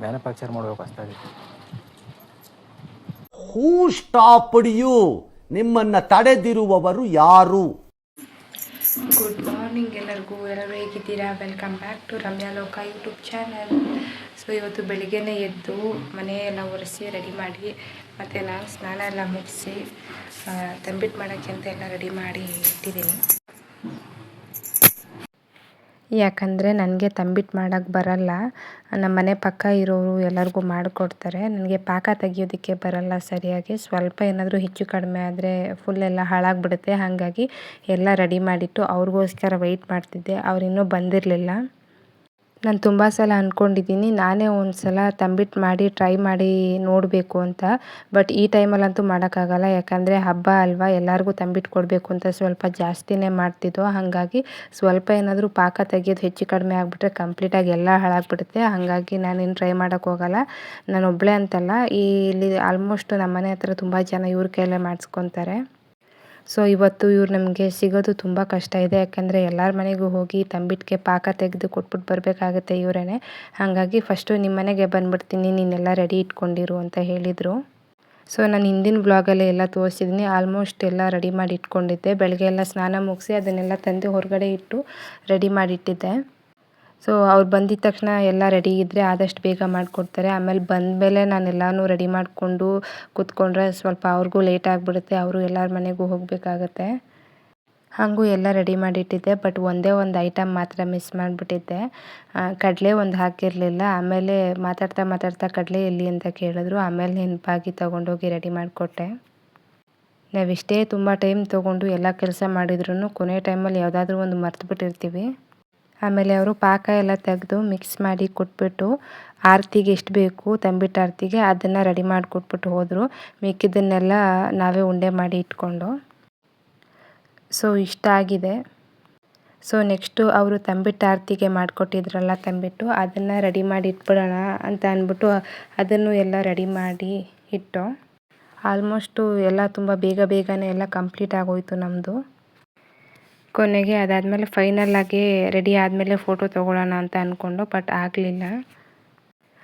Manufacture ಮಾಡಬೇಕು ಅಷ್ಟಾಗಿ. ಹೂ stopped you? ನಿಮ್ಮನ್ನು ತಡೆದಿರುವವರು ಯಾರು? ಗುಡ್ ಮಾರ್ನಿಂಗ್ ಎಲ್ಲರಿಗೂ ಹೇಗಿದ್ದೀರಾ? ವೆಲ್ಕಮ್ ಬ್ಯಾಕ್ ಟು ರಮ್ಯಾ ಲೋಕ ಯೂಟ್ಯೂಬ್ ಚಾನಲ್. ಸೊ ಇವತ್ತು ಬೆಳಿಗ್ಗೆನೇ ಎದ್ದು ಮನೆಯೆಲ್ಲ ಒರೆಸಿ ರೆಡಿ ಮಾಡಿ ಮತ್ತು ನಾನು ಸ್ನಾನ ಎಲ್ಲ ಮುಗಿಸಿ ತಂಬಿಟ್ಟು ಮಾಡೋಕ್ಕೆ ಅಂತ ಎಲ್ಲ ರೆಡಿ ಮಾಡಿ ಇಟ್ಟಿದ್ದೀನಿ. ಯಾಕಂದರೆ ನನಗೆ ತಂಬಿಟ್ಟು ಮಾಡೋಕ್ಕೆ ಬರಲ್ಲ. ನಮ್ಮ ಮನೆ ಪಕ್ಕ ಇರೋರು ಎಲ್ಲರಿಗೂ ಮಾಡಿಕೊಡ್ತಾರೆ. ನನಗೆ ಪಾಕ ತೆಗಿಯೋದಕ್ಕೆ ಬರಲ್ಲ ಸರಿಯಾಗಿ. ಸ್ವಲ್ಪ ಏನಾದರೂ ಹೆಚ್ಚು ಕಡಿಮೆ ಆದರೆ ಫುಲ್ ಎಲ್ಲ ಹಾಳಾಗಿಬಿಡುತ್ತೆ. ಹಾಗಾಗಿ ಎಲ್ಲ ರೆಡಿ ಮಾಡಿಟ್ಟು ಅವ್ರಿಗೋಸ್ಕರ ವೆಯ್ಟ್ ಮಾಡ್ತಿದ್ದೆ. ಅವ್ರು ಇನ್ನೂ ಬಂದಿರಲಿಲ್ಲ. ನಾನು ತುಂಬ ಸಲ ಅಂದ್ಕೊಂಡಿದ್ದೀನಿ ನಾನೇ ಒಂದು ಸಲ ತಂಬಿಟ್ಟು ಮಾಡಿ ಟ್ರೈ ಮಾಡಿ ನೋಡಬೇಕು ಅಂತ. ಬಟ್ ಈ ಟೈಮಲ್ಲಂತೂ ಮಾಡೋಕ್ಕಾಗಲ್ಲ. ಯಾಕಂದರೆ ಹಬ್ಬ ಅಲ್ವಾ, ಎಲ್ಲರಿಗೂ ತಂಬಿಟ್ಟು ಕೊಡಬೇಕು ಅಂತ ಸ್ವಲ್ಪ ಜಾಸ್ತಿನೇ ಮಾಡ್ತಿದ್ದೋ. ಹಾಗಾಗಿ ಸ್ವಲ್ಪ ಏನಾದರೂ ಪಾಕ ತೆಗಿಯೋದು ಹೆಚ್ಚು ಕಡಿಮೆ ಆಗಿಬಿಟ್ರೆ ಕಂಪ್ಲೀಟಾಗಿ ಎಲ್ಲ ಹಾಳಾಗಿಬಿಡುತ್ತೆ. ಹಾಗಾಗಿ ನಾನೇನು ಟ್ರೈ ಮಾಡೋಕ್ಕೆ ಹೋಗಲ್ಲ. ನಾನು ಒಬ್ಬಳೇ ಅಂತಲ್ಲ, ಇಲ್ಲಿ ಆಲ್ಮೋಸ್ಟ್ ನಮ್ಮ ಮನೆ ಹತ್ರ ತುಂಬ ಜನ ಇವ್ರ ಕೈಯಲ್ಲೇ ಮಾಡಿಸ್ಕೊತಾರೆ. ಸೊ ಇವತ್ತು ಇವ್ರು ನಮಗೆ ಸಿಗೋದು ತುಂಬ ಕಷ್ಟ ಇದೆ. ಯಾಕಂದರೆ ಎಲ್ಲರ ಮನೆಗೂ ಹೋಗಿ ತಂಬಿಟ್ಟಿಗೆ ಪಾಕ ತೆಗೆದು ಕೊಟ್ಬಿಟ್ಟು ಬರಬೇಕಾಗತ್ತೆ ಇವರೇ. ಹಾಗಾಗಿ ಫಸ್ಟು ನಿಮ್ಮ ಮನೆಗೆ ಬಂದುಬಿಡ್ತೀನಿ, ನೀನೆಲ್ಲ ರೆಡಿ ಇಟ್ಕೊಂಡಿರು ಅಂತ ಹೇಳಿದರು. ಸೊ ನಾನು ಹಿಂದಿನ ಬ್ಲಾಗಲ್ಲೇ ಎಲ್ಲ ತೋರಿಸಿದ್ದೀನಿ. ಆಲ್ಮೋಸ್ಟ್ ಎಲ್ಲ ರೆಡಿ ಮಾಡಿ ಇಟ್ಕೊಂಡಿದ್ದೆ. ಬೆಳಗ್ಗೆ ಎಲ್ಲ ಸ್ನಾನ ಮುಗಿಸಿ ಅದನ್ನೆಲ್ಲ ತಂದು ಹೊರಗಡೆ ಇಟ್ಟು ರೆಡಿ ಮಾಡಿಟ್ಟಿದ್ದೆ. ಸೊ ಅವ್ರು ಬಂದಿದ್ದ ತಕ್ಷಣ ಎಲ್ಲ ರೆಡಿ ಇದ್ದರೆ ಆದಷ್ಟು ಬೇಗ ಮಾಡಿಕೊಡ್ತಾರೆ. ಆಮೇಲೆ ಬಂದಮೇಲೆ ನಾನೆಲ್ಲನೂ ರೆಡಿ ಮಾಡಿಕೊಂಡು ಕೂತ್ಕೊಂಡ್ರೆ ಸ್ವಲ್ಪ ಅವ್ರಿಗೂ ಲೇಟ್ ಆಗಿಬಿಡುತ್ತೆ. ಅವರು ಎಲ್ಲರ ಮನೆಗೂ ಹೋಗಬೇಕಾಗತ್ತೆ. ಹಾಗೂ ಎಲ್ಲ ರೆಡಿ ಮಾಡಿಟ್ಟಿದ್ದೆ. ಬಟ್ ಒಂದೇ ಒಂದು ಐಟಮ್ ಮಾತ್ರ ಮಿಸ್ ಮಾಡಿಬಿಟ್ಟಿದ್ದೆ. ಕಡಲೆ ಒಂದು ಹಾಕಿರಲಿಲ್ಲ. ಆಮೇಲೆ ಮಾತಾಡ್ತಾ ಕಡಲೆ ಎಲ್ಲಿ ಅಂತ ಕೇಳಿದ್ರು. ಆಮೇಲೆ ನೆನಪಾಗಿ ತೊಗೊಂಡೋಗಿ ರೆಡಿ ಮಾಡಿಕೊಟ್ಟೆ. ನಾವಿಷ್ಟೇ ತುಂಬ ಟೈಮ್ ತೊಗೊಂಡು ಎಲ್ಲ ಕೆಲಸ ಮಾಡಿದ್ರೂ ಕೊನೆ ಟೈಮಲ್ಲಿ ಯಾವುದಾದ್ರೂ ಒಂದು ಮರ್ತುಬಿಟ್ಟಿರ್ತೀವಿ. ಆಮೇಲೆ ಅವರು ಪಾಕ ಎಲ್ಲ ತೆಗೆದು ಮಿಕ್ಸ್ ಮಾಡಿ ಕೊಟ್ಬಿಟ್ಟು ಆರತಿಗೆ ಎಷ್ಟು ಬೇಕು ತಂಬಿಟ್ಟು ಆರತಿಗೆ ಅದನ್ನು ರೆಡಿ ಮಾಡಿ ಕೊಟ್ಬಿಟ್ಟು ಹೋದರು. ಮಿಕ್ಕಿದ್ದನ್ನೆಲ್ಲ ನಾವೇ ಉಂಡೆ ಮಾಡಿ ಇಟ್ಕೊಂಡು. ಸೊ ಇಷ್ಟ ಆಗಿದೆ. ಸೊ ನೆಕ್ಸ್ಟು ಅವರು ತಂಬಿಟ್ಟು ಆರತಿಗೆ ಮಾಡಿಕೊಟ್ಟಿದ್ರಲ್ಲ ತಂಬಿಟ್ಟು, ಅದನ್ನು ರೆಡಿ ಮಾಡಿ ಇಟ್ಬಿಡೋಣ ಅಂತ ಅಂದ್ಬಿಟ್ಟು ಅದನ್ನು ಎಲ್ಲ ರೆಡಿ ಮಾಡಿ ಇಟ್ಟು ಆಲ್ಮೋಸ್ಟು ಎಲ್ಲ ತುಂಬ ಬೇಗನೆ ಎಲ್ಲ ಕಂಪ್ಲೀಟ್ ಆಗೋಯಿತು ನಮ್ಮದು. ಕೊನೆಗೆ ಅದಾದಮೇಲೆ ಫೈನಲ್ಲಾಗಿ ರೆಡಿ ಆದಮೇಲೆ ಫೋಟೋ ತೊಗೊಳ್ಳೋಣ ಅಂತ ಅಂದ್ಕೊಂಡು, ಬಟ್ ಆಗಲಿಲ್ಲ.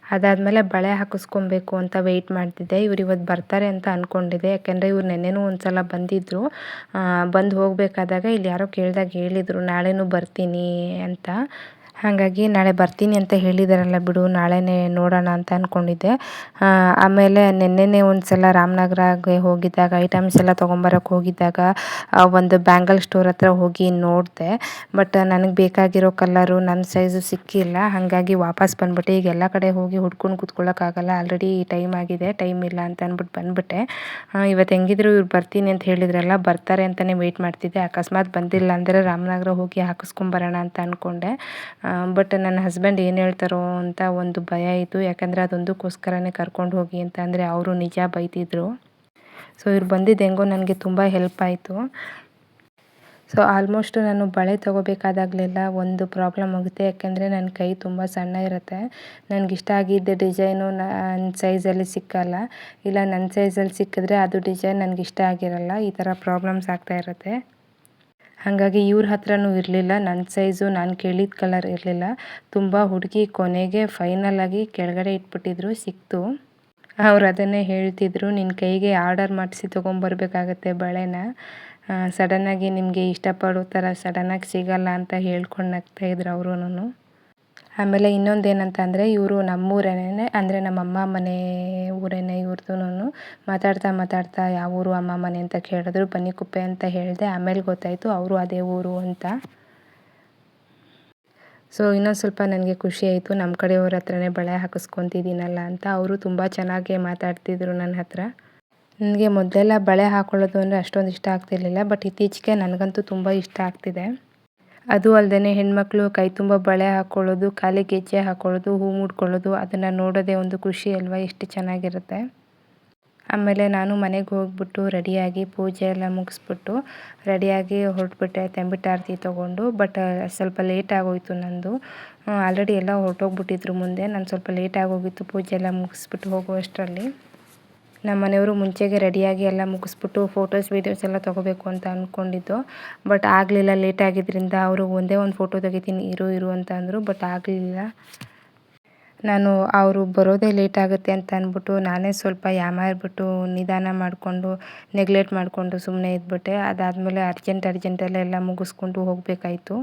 ಅದಾದಮೇಲೆ ಬಳೆ ಹಾಕಿಸ್ಕೊಬೇಕು ಅಂತ ವೆಯ್ಟ್ ಮಾಡ್ತಿದ್ದೆ. ಇವ್ರು ಇವತ್ತು ಬರ್ತಾರೆ ಅಂತ ಅಂದ್ಕೊಂಡಿದ್ದೆ. ಯಾಕೆಂದರೆ ಇವ್ರು ನೆನ್ನೆನೂ ಒಂದು ಸಲ ಬಂದಿದ್ದರು. ಬಂದು ಹೋಗಬೇಕಾದಾಗ ಇಲ್ಲಿ ಯಾರೋ ಕೇಳಿದಾಗ ಹೇಳಿದರು ನಾಳೆನೂ ಬರ್ತೀನಿ ಅಂತ. ಹಾಗಾಗಿ ನಾಳೆ ಬರ್ತೀನಿ ಅಂತ ಹೇಳಿದಾರಲ್ಲ ಬಿಡು, ನಾಳೆನೇ ನೋಡೋಣ ಅಂತ ಅಂದ್ಕೊಂಡಿದ್ದೆ. ಆಮೇಲೆ ನೆನ್ನೆನೇ ಒಂದು ಸಲ ರಾಮನಗರಗೆ ಹೋಗಿದ್ದಾಗ ಐಟಮ್ಸ್ ಎಲ್ಲ ತೊಗೊಂಬರೋಕ್ಕೆ ಹೋಗಿದ್ದಾಗ ಒಂದು ಬ್ಯಾಂಗಲ್ ಸ್ಟೋರ್ ಹತ್ರ ಹೋಗಿ ನೋಡಿದೆ. ಬಟ್ ನನಗೆ ಬೇಕಾಗಿರೋ ಕಲರು ನನ್ನ ಸೈಜು ಸಿಕ್ಕಿಲ್ಲ. ಹಾಗಾಗಿ ವಾಪಸ್ ಬಂದುಬಿಟ್ಟೆ. ಈಗ ಎಲ್ಲ ಕಡೆ ಹೋಗಿ ಹುಡ್ಕೊಂಡು ಕೂತ್ಕೊಳ್ಳೋಕ್ಕಾಗಲ್ಲ, ಆಲ್ರೆಡಿ ಟೈಮ್ ಆಗಿದೆ, ಟೈಮ್ ಇಲ್ಲ ಅಂತ ಅಂದ್ಬಿಟ್ಟು ಬಂದುಬಿಟ್ಟೆ. ಇವತ್ತು ಹೆಂಗಿದ್ರು ಇವ್ರು ಬರ್ತೀನಿ ಅಂತ ಹೇಳಿದ್ರಲ್ಲ, ಬರ್ತಾರೆ ಅಂತಲೇ ವೆಯ್ಟ್ ಮಾಡ್ತಿದ್ದೆ. ಅಕಸ್ಮಾತ್ ಬಂದಿಲ್ಲ ಅಂದರೆ ರಾಮನಗರ ಹೋಗಿ ಹಾಕಿಸ್ಕೊಂಬರೋಣ ಅಂತ ಅಂದ್ಕೊಂಡೆ. ಬಟ್ ನನ್ನ ಹಸ್ಬೆಂಡ್ ಏನು ಹೇಳ್ತಾರೋ ಅಂತ ಒಂದು ಭಯ ಇತ್ತು. ಯಾಕಂದರೆ ಅದೊಂದಕ್ಕೋಸ್ಕರನೇ ಕರ್ಕೊಂಡು ಹೋಗಿ ಅಂತ ಅಂದರೆ ಅವರು ನಿಜ ಬೈತಿದ್ರು. ಸೊ ಇವ್ರು ಬಂದಿದ್ದು ಹೆಂಗೋ ನನಗೆ ತುಂಬ ಹೆಲ್ಪ್ ಆಯಿತು. ಸೊ ಆಲ್ಮೋಸ್ಟ್ ನಾನು ಬಳೆ ತೊಗೋಬೇಕಾದಾಗಲೆಲ್ಲ ಒಂದು ಪ್ರಾಬ್ಲಮ್ ಆಗುತ್ತೆ. ಯಾಕೆಂದರೆ ನನ್ನ ಕೈ ತುಂಬ ಸಣ್ಣ ಇರುತ್ತೆ. ನನಗಿಷ್ಟ ಆಗಿದ್ದ ಡಿಸೈನು ನನ್ನ ಸೈಜಲ್ಲಿ ಸಿಕ್ಕಲ್ಲ, ಇಲ್ಲ ನನ್ನ ಸೈಜಲ್ಲಿ ಸಿಕ್ಕಿದ್ರೆ ಅದು ಡಿಸೈನ್ ನನಗಿಷ್ಟ ಆಗಿರಲ್ಲ. ಈ ಥರ ಪ್ರಾಬ್ಲಮ್ಸ್ ಆಗ್ತಾ ಇರುತ್ತೆ. ಹಾಗಾಗಿ ಇವ್ರ ಹತ್ರನೂ ಇರಲಿಲ್ಲ ನನ್ನ ಸೈಜು, ನಾನು ಕೇಳಿದ ಕಲರ್ ಇರಲಿಲ್ಲ. ತುಂಬ ಹುಡುಕಿ ಕೊನೆಗೆ ಫೈನಲಾಗಿ ಕೆಳಗಡೆ ಇಟ್ಬಿಟ್ಟಿದ್ರು, ಸಿಕ್ತು. ಅವ್ರು ಅದನ್ನೇ ಹೇಳ್ತಿದ್ರು, ನಿನ್ನ ಕೈಗೆ ಆರ್ಡರ್ ಮಾಡಿಸಿ ತೊಗೊಂಬರ್ಬೇಕಾಗತ್ತೆ ಬಳೆನ. ಸಡನ್ನಾಗಿ ನಿಮಗೆ ಇಷ್ಟಪಡೋ ಥರ ಸಡನ್ನಾಗಿ ಸಿಗಲ್ಲ ಅಂತ ಹೇಳ್ಕೊಂಡು ನಗ್ತಾಯಿದ್ರು ಅವರೂ. ಆಮೇಲೆ ಇನ್ನೊಂದೇನಂತ ಅಂದರೆ ಇವರು ನಮ್ಮೂರೇನೇ, ಅಂದರೆ ನಮ್ಮಮ್ಮ ಮನೆ ಊರೇನೆ ಇವ್ರದ್ದು. ಮಾತಾಡ್ತಾ ಯಾವ ಊರು ಅಮ್ಮ ಮನೆ ಅಂತ ಕೇಳಿದ್ರು. ಬನ್ನಿಕುಪ್ಪೆ ಅಂತ ಹೇಳಿದೆ. ಆಮೇಲೆ ಗೊತ್ತಾಯಿತು ಅವರು ಅದೇ ಊರು ಅಂತ. ಸೊ ಇನ್ನೊಂದು ಸ್ವಲ್ಪ ನನಗೆ ಖುಷಿ ಆಯಿತು, ನಮ್ಮ ಕಡೆಯವ್ರ ಹತ್ರನೇ ಬಳೆ ಹಾಕಿಸ್ಕೊತಿದ್ದೀನಲ್ಲ ಅಂತ. ಅವರು ತುಂಬ ಚೆನ್ನಾಗೇ ಮಾತಾಡ್ತಿದ್ರು ನನ್ನ ಹತ್ರ. ನನಗೆ ಮೊದಲೆಲ್ಲ ಬಳೆ ಹಾಕ್ಕೊಳ್ಳೋದು ಅಂದರೆ ಅಷ್ಟೊಂದು ಇಷ್ಟ ಆಗ್ತಿರ್ಲಿಲ್ಲ. ಬಟ್ ಇತ್ತೀಚೆಗೆ ನನಗಂತೂ ತುಂಬ ಇಷ್ಟ ಆಗ್ತಿದೆ. ಅದು ಅಲ್ಲದೆ ಹೆಣ್ಮಕ್ಳು ಕೈ ತುಂಬ ಬಳೆ ಹಾಕ್ಕೊಳ್ಳೋದು, ಕಾಲಿಗೆ ಗೆಜ್ಜೆ ಹಾಕ್ಕೊಳ್ಳೋದು, ಹೂ ಮುಡ್ಕೊಳ್ಳೋದು, ಅದನ್ನು ನೋಡೋದೇ ಒಂದು ಖುಷಿ ಅಲ್ವಾ, ಎಷ್ಟು ಚೆನ್ನಾಗಿರುತ್ತೆ. ಆಮೇಲೆ ನಾನು ಮನೆಗೆ ಹೋಗ್ಬಿಟ್ಟು ರೆಡಿಯಾಗಿ ಪೂಜೆ ಎಲ್ಲ ಮುಗಿಸ್ಬಿಟ್ಟು ರೆಡಿಯಾಗಿ ಹೊರಟ್ಬಿಟ್ಟೆ ತಂಬಿಟ್ಟು ಆರತಿ ತೊಗೊಂಡು. ಬಟ್ ಸ್ವಲ್ಪ ಲೇಟ್ ಆಗೋಯಿತು ನಂದು. ಆಲ್ರೆಡಿ ಎಲ್ಲ ಹೊರಟೋಗ್ಬಿಟ್ಟಿದ್ರು ಮುಂದೆ. ನಾನು ಸ್ವಲ್ಪ ಲೇಟ್ ಆಗೋಗಿತ್ತು ಪೂಜೆ ಎಲ್ಲ ಮುಗಿಸ್ಬಿಟ್ಟು ಹೋಗುವಷ್ಟರಲ್ಲಿ. ನಮ್ಮ ಮನೆಯವರು ಮುಂಚೆಗೆ ರೆಡಿಯಾಗಿ ಎಲ್ಲ ಮುಗಿಸ್ಬಿಟ್ಟು ಫೋಟೋಸ್ ವೀಡಿಯೋಸ್ ಎಲ್ಲ ತೊಗೋಬೇಕು ಅಂತ ಅಂದ್ಕೊಂಡಿದ್ದು. ಬಟ್ ಆಗಲಿಲ್ಲ, ಲೇಟ್ ಆಗಿದ್ದರಿಂದ ಅವರು ಒಂದೇ ಒಂದು ಫೋಟೋ ತೆಗಿತೀನಿ ಇರು ಅಂತ ಅಂದರು. ಬಟ್ ಆಗಲಿಲ್ಲ. ನಾನು ಅವರು ಬರೋದೇ ಲೇಟ್ ಆಗುತ್ತೆ ಅಂತ ಅಂದ್ಬಿಟ್ಟು ನಾನೇ ಸ್ವಲ್ಪ ಯಾಮಾರ್ಬಿಟ್ಟು ನಿಧಾನ ಮಾಡಿಕೊಂಡು ನೆಗ್ಲೆಕ್ಟ್ ಮಾಡಿಕೊಂಡು ಸುಮ್ಮನೆ ಇದ್ಬಿಟ್ಟೆ. ಅದಾದಮೇಲೆ ಅರ್ಜೆಂಟಲ್ಲೇ ಎಲ್ಲ ಮುಗಿಸ್ಕೊಂಡು ಹೋಗಬೇಕಾಯಿತು.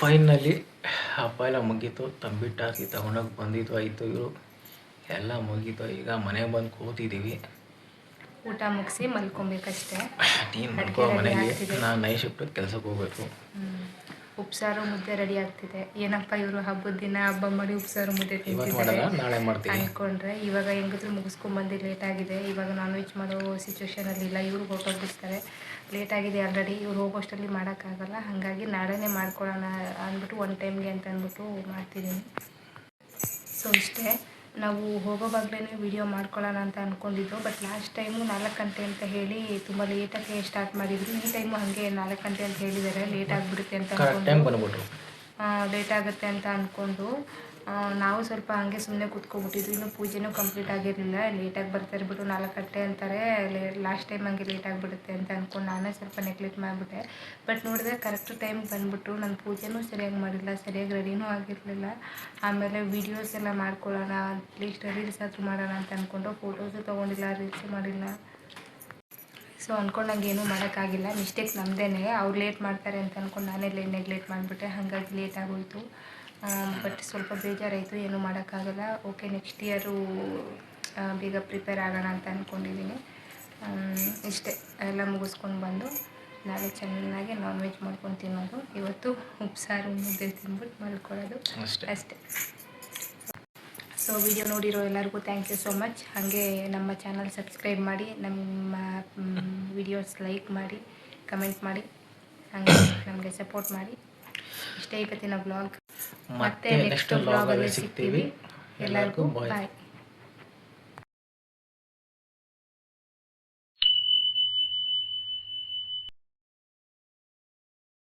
ಫೈನಲಿ ಹಬ್ಬ ಎಲ್ಲ ಮುಗೀತು. ತಂಬಿಟ್ಟಾಕಿ ತಗೊಂಡೋಗಿ ಬಂದಿದ್ದು ಆಯಿತು. ಇವರು ಎಲ್ಲ ಮುಗೀತು. ಈಗ ಮನೆಗೆ ಬಂದು ಕೂತಿದ್ದೀವಿ. ಊಟ ಮುಗಿಸಿ ಮಲ್ಕೊಬೇಕಷ್ಟೇ. ನೀನು ಮಲ್ಕೋ ಮನೇಲಿ, ನಾನು ನೈಟ್ ಶಿಫ್ಟ್ ಕೆಲಸಕ್ಕೆ ಹೋಗಬೇಕು. ಉಪ್ಸಾರು ಮುದ್ದೆ ರೆಡಿ ಆಗ್ತಿದೆ. ಏನಪ್ಪ ಇವರು ಹಬ್ಬದ ದಿನ ಹಬ್ಬ ಮಾಡಿ ಉಪ್ಸಾರು ಮುದ್ದೆ ನಾಳೆ ಮಾಡ್ತೀವಿ ಅಂದ್ಕೊಂಡ್ರೆ ಇವಾಗ ಹೆಂಗಿದ್ರು ಮುಗಿಸ್ಕೊಂಡ್ಬಂದು ಲೇಟ್ ಆಗಿದೆ. ಇವಾಗ ನಾನ್ ವೆಜ್ ಮಾಡೋ ಸಿಚುವೇಶನಲ್ಲಿ ಇಲ್ಲ. ಇವ್ರು ಹೊರಟೋಗ್ಬಿಡ್ತಾರೆ. ಲೇಟ್ ಆಗಿದೆ ಆಲ್ರೆಡಿ. ಇವ್ರು ಹೋಗೋಷ್ಟರಲ್ಲಿ ಮಾಡೋಕ್ಕಾಗಲ್ಲ. ಹಾಗಾಗಿ ನಾಳೆನೇ ಮಾಡ್ಕೊಳ್ಳೋಣ ಅಂದ್ಬಿಟ್ಟು ಒನ್ ಟೈಮ್ಗೆ ಅಂತ ಅಂದ್ಬಿಟ್ಟು ಮಾಡ್ತಿದ್ದೀನಿ. ಸೊ ಇಷ್ಟೇ, ನಾವು ಹೋಗೋವಾಗಲೇ ವಿಡಿಯೋ ಮಾಡ್ಕೊಳ್ಳೋಣ ಅಂತ ಅಂದ್ಕೊಂಡಿದ್ದು. ಬಟ್ ಲಾಸ್ಟ್ ಟೈಮು 4 ಗಂಟೆ ಅಂತ ಹೇಳಿ ತುಂಬ ಲೇಟಾಗಿ ಸ್ಟಾರ್ಟ್ ಮಾಡಿದ್ರು. ಈ ಟೈಮು ಹಾಗೆ 4 ಗಂಟೆ ಅಂತ ಹೇಳಿದ್ದಾರೆ. ಲೇಟ್ ಆಗಿಬಿಡುತ್ತೆ ಅಂತ ಅಂದ್ಕೊಂಡು, ಲೇಟ್ ಆಗುತ್ತೆ ಅಂತ ಅಂದ್ಕೊಂಡು ನಾವು ಸ್ವಲ್ಪ ಹಾಗೆ ಸುಮ್ಮನೆ ಕೂತ್ಕೊಬಿಟ್ಟಿದ್ವಿ. ಇನ್ನೂ ಪೂಜೆನೂ ಕಂಪ್ಲೀಟ್ ಆಗಿರಲಿಲ್ಲ. ಲೇಟಾಗಿ ಬರ್ತಾರೆ ಬಿಟ್ಟು 4 ಗಂಟೆ ಅಂತಾರೆ. ಲಾಸ್ಟ್ ಟೈಮ್ ಹಂಗೆ ಲೇಟ್ ಆಗಿಬಿಡುತ್ತೆ ಅಂತ ಅಂದ್ಕೊಂಡು ನಾನೇ ಸ್ವಲ್ಪ ನೆಗ್ಲೆಕ್ಟ್ ಮಾಡಿಬಿಟ್ಟೆ. ಬಟ್ ನೋಡಿದ್ರೆ ಕರೆಕ್ಟ್ ಟೈಮ್ಗೆ ಬಂದುಬಿಟ್ಟು ನಾನು ಪೂಜೆನೂ ಸರಿಯಾಗಿ ಮಾಡಿಲ್ಲ, ಸರಿಯಾಗಿ ರೆಡಿನೂ ಆಗಿರಲಿಲ್ಲ. ಆಮೇಲೆ ವೀಡಿಯೋಸ್ ಎಲ್ಲ ಮಾಡ್ಕೊಳ್ಳೋಣ, ಅಟ್ಲೀಸ್ಟ್ ರೀಲ್ಸ್ ಆದರೂ ಮಾಡೋಣ ಅಂತ ಅಂದ್ಕೊಂಡು ಫೋಟೋಸು ತೊಗೊಂಡಿಲ್ಲ, ರೀಲ್ಸು ಮಾಡಿಲ್ಲ. ಸೊ ಅಂದ್ಕೊಂಡಂಗೆ ಏನೂ ಮಾಡೋಕ್ಕಾಗಿಲ್ಲ. ಮಿಸ್ಟೇಕ್ ನಮ್ಮದೇ. ಅವ್ರು ಲೇಟ್ ಮಾಡ್ತಾರೆ ಅಂತ ಅಂದ್ಕೊಂಡು ನಾನೇ ನೆಗ್ಲೆಕ್ಟ್ ಮಾಡಿಬಿಟ್ಟೆ. ಹಾಗಾಗಿ ಲೇಟ್ ಆಗೋಯಿತು. ಬಟ್ ಸ್ವಲ್ಪ ಬೇಜಾರಾಯಿತು. ಏನೂ ಮಾಡೋಕ್ಕಾಗಲ್ಲ. ಓಕೆ, ನೆಕ್ಸ್ಟ್ ಇಯರು ಬೇಗ ಪ್ರಿಪೇರ್ ಆಗೋಣ ಅಂತ ಅಂದ್ಕೊಂಡಿದ್ದೀನಿ. ಇಷ್ಟೇ, ಎಲ್ಲ ಮುಗಿಸ್ಕೊಂಡು ಬಂದು ನಾಳೆ ಚೆನ್ನಾಗಿ ನಾನ್ ವೆಜ್ ಮಾಡ್ಕೊಂಡು ತಿನ್ನೋದು. ಇವತ್ತು ಉಪ್ಸಾರು ಮುದ್ದೆ ತಿಂದ್ಬಿಟ್ಟು ಮಲ್ಕೊಳ್ಳೋದು ಅಷ್ಟೇ. ಸೊ ವಿಡಿಯೋ ನೋಡಿರೋ ಎಲ್ಲರಿಗೂ ಥ್ಯಾಂಕ್ ಯು ಸೋ ಮಚ್. ಹಾಗೆ ನಮ್ಮ ಚಾನಲ್ ಸಬ್ಸ್ಕ್ರೈಬ್ ಮಾಡಿ, ನಮ್ಮ ವಿಡಿಯೋಸ್ ಲೈಕ್ ಮಾಡಿ, ಕಮೆಂಟ್ ಮಾಡಿ, ಹಾಗೆ ನಮಗೆ ಸಪೋರ್ಟ್ ಮಾಡಿ. ಇಷ್ಟೇ ಇವತ್ತಿನ ಬ್ಲಾಗ್. ಮತ್ತೆ ನೆಕ್ಸ್ಟ್ ಬ್ಲಾಗಲ್ಲಿ ಸಿಗ್ತೀವಿ. ಎಲ್ಲರಿಗೂ ಬಾಯ್.